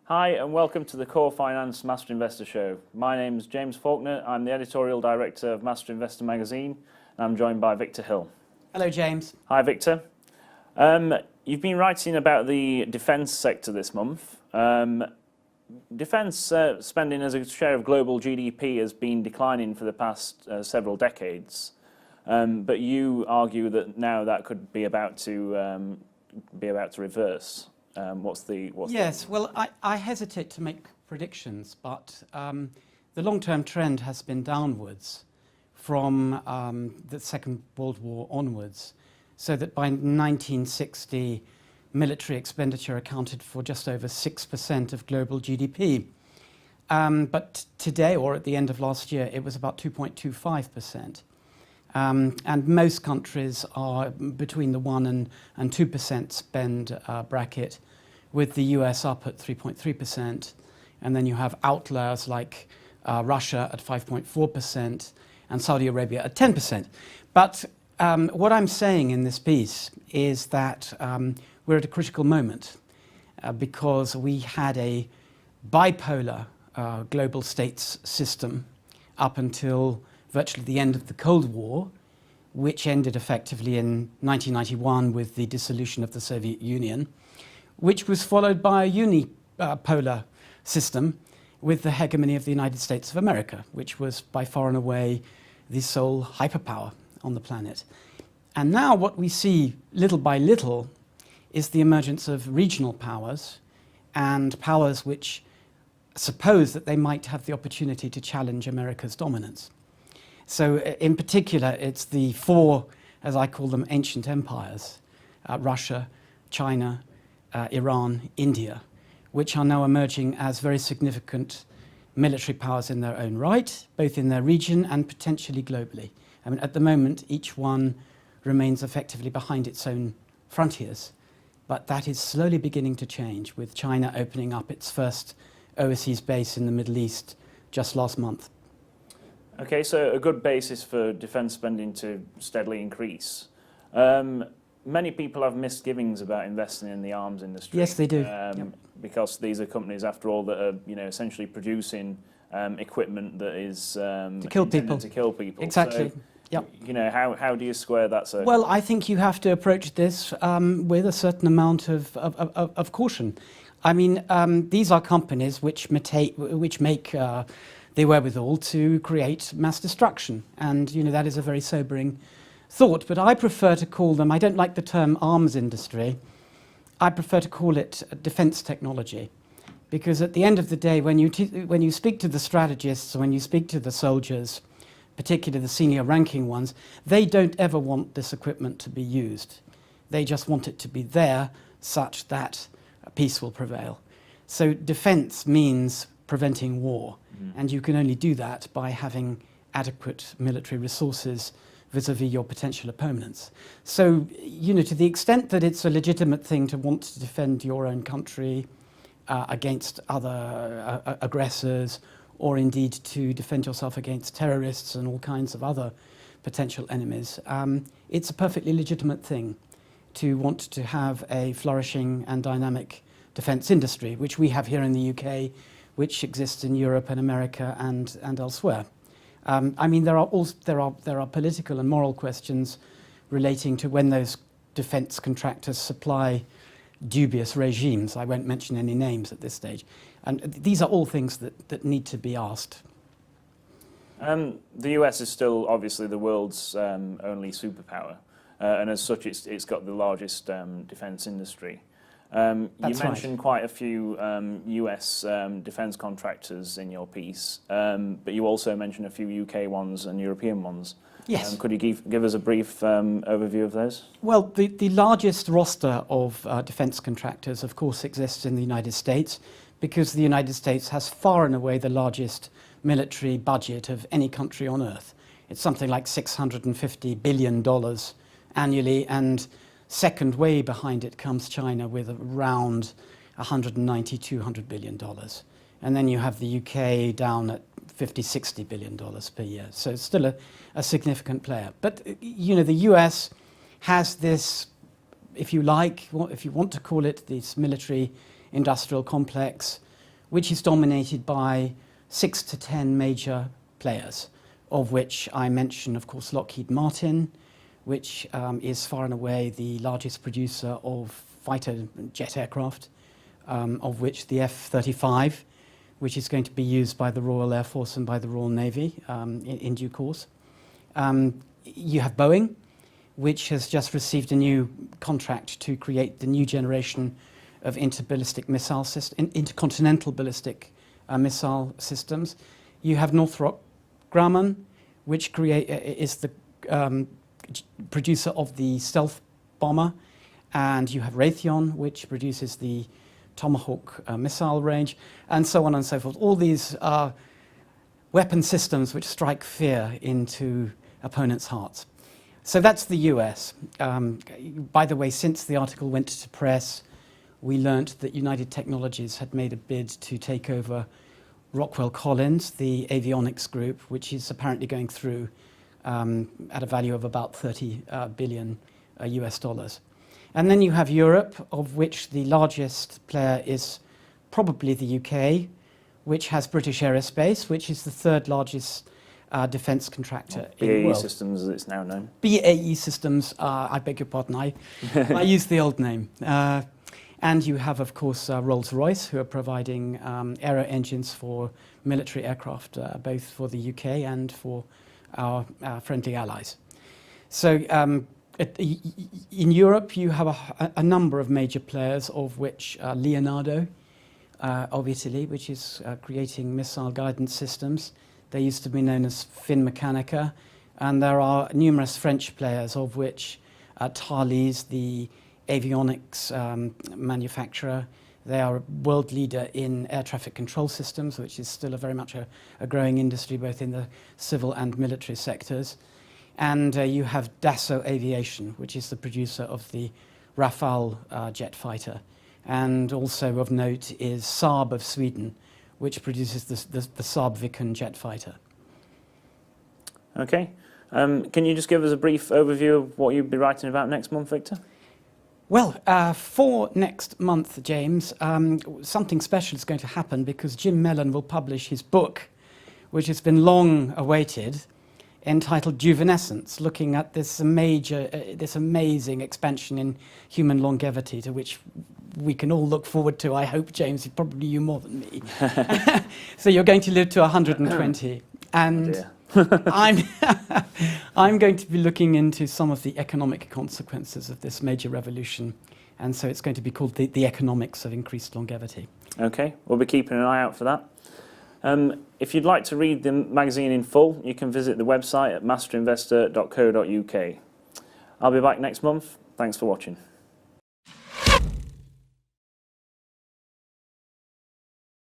Hi and welcome to the Core Finance Master Investor Show. My name is James Faulkner. I'm the Editorial Director of Master Investor magazine and I'm joined by Victor Hill. Hello James. Hi Victor. You've been writing about the defence sector this month. Defence spending as a share of global GDP has been declining for the past several decades, but you argue that now that could be about to reverse. Well, I hesitate to make predictions, but the long-term trend has been downwards from the Second World War onwards, so that by 1960, military expenditure accounted for just over 6% of global GDP. But today, or at the end of last year, it was about 2.25%. And most countries are between the 1% and 2% spend bracket, with the US up at 3.3%. And then you have outliers like Russia at 5.4% and Saudi Arabia at 10%. But what I'm saying in this piece is that we're at a critical moment because we had a bipolar global states system up until virtually the end of the Cold War, which ended effectively in 1991 with the dissolution of the Soviet Union, which was followed by a unipolar system with the hegemony of the United States of America, which was by far and away the sole hyperpower on the planet. And now what we see little by little is the emergence of regional powers and powers which suppose that they might have the opportunity to challenge America's dominance. So in particular, it's the four, as I call them, ancient empires, Russia, China, Iran, India, which are now emerging as very significant military powers in their own right, both in their region and potentially globally. I mean, at the moment, each one remains effectively behind its own frontiers, but that is slowly beginning to change, with China opening up its first overseas base in the Middle East just last month. Okay, so a good basis for defence spending to steadily increase. Many people have misgivings about investing in the arms industry. Yes, they do. Because these are companies, after all, that are essentially producing equipment that is to kill people. Exactly. So, how do you square that circle? Well, I think you have to approach this with a certain amount of caution. I mean, these are companies which make the wherewithal to create mass destruction, and that is a very sobering thought. But I prefer to call them, I don't like the term arms industry, I prefer to call it defense technology, because at the end of the day, when you speak to the strategists, when you speak to the soldiers, particularly the senior ranking ones, they don't ever want this equipment to be used. They just want it to be there such that peace will prevail. So defense means preventing war, and you can only do that by having adequate military resources vis-à-vis your potential opponents. So, to the extent that it's a legitimate thing to want to defend your own country against other aggressors, or indeed to defend yourself against terrorists and all kinds of other potential enemies, it's a perfectly legitimate thing to want to have a flourishing and dynamic defence industry, which we have here in the UK, which exists in Europe and America and elsewhere. I mean, there are political and moral questions relating to when those defence contractors supply dubious regimes. I won't mention any names at this stage. And these are all things that need to be asked. The US is still obviously the world's only superpower, and as such it's got the largest defence industry. You mentioned quite a few US defence contractors in your piece, but you also mentioned a few UK ones and European ones. Yes. Could you give us a brief overview of those? Well, the largest roster of defence contractors, of course, exists in the United States, because the United States has far and away the largest military budget of any country on earth. It's something like $650 billion annually, and second way behind it comes China with around $190, $200 billion. And then you have the UK down at $50, $60 billion per year. So it's still a significant player. But, the US has this, if you like, if you want to call it, this military industrial complex, which is dominated by 6 to 10 major players, of which I mention, of course, Lockheed Martin, which is far and away the largest producer of fighter jet aircraft, of which the F-35, which is going to be used by the Royal Air Force and by the Royal Navy in due course. You have Boeing, which has just received a new contract to create the new generation of intercontinental ballistic missile systems. You have Northrop Grumman, which is the producer of the stealth bomber, and you have Raytheon, which produces the Tomahawk missile range, and so on and so forth. All these are weapon systems which strike fear into opponents' hearts. So that's the US. By the way, since the article went to press, we learnt that United Technologies had made a bid to take over Rockwell Collins, the avionics group, which is apparently going through at a value of about 30 billion US dollars. And then you have Europe, of which the largest player is probably the UK, which has British Aerospace, which is the third largest defence contractor in the world. BAE Systems, as it's now known. BAE Systems, I beg your pardon, I used the old name. And you have, of course, Rolls-Royce, who are providing aero engines for military aircraft, both for the UK and for our friendly allies. So in Europe, you have a number of major players, of which Leonardo of Italy, which is creating missile guidance systems. They used to be known as Finmeccanica. And there are numerous French players, of which Thales, the avionics manufacturer. They are a world leader in air traffic control systems, which is still very much a growing industry, both in the civil and military sectors. And you have Dassault Aviation, which is the producer of the Rafale jet fighter. And also of note is Saab of Sweden, which produces the Saab Viken jet fighter. Okay. Can you just give us a brief overview of what you'll be writing about next month, Victor? Well, for next month, James, something special is going to happen because Jim Mellon will publish his book, which has been long awaited, entitled Juvenescence, looking at this amazing expansion in human longevity, to which we can all look forward to. I hope, James, probably you more than me. So you're going to live to 120. And I'm going to be looking into some of the economic consequences of this major revolution. And so it's going to be called the economics of increased longevity. Okay, we'll be keeping an eye out for that. If you'd like to read the magazine in full, you can visit the website at masterinvestor.co.uk. I'll be back next month. Thanks for watching.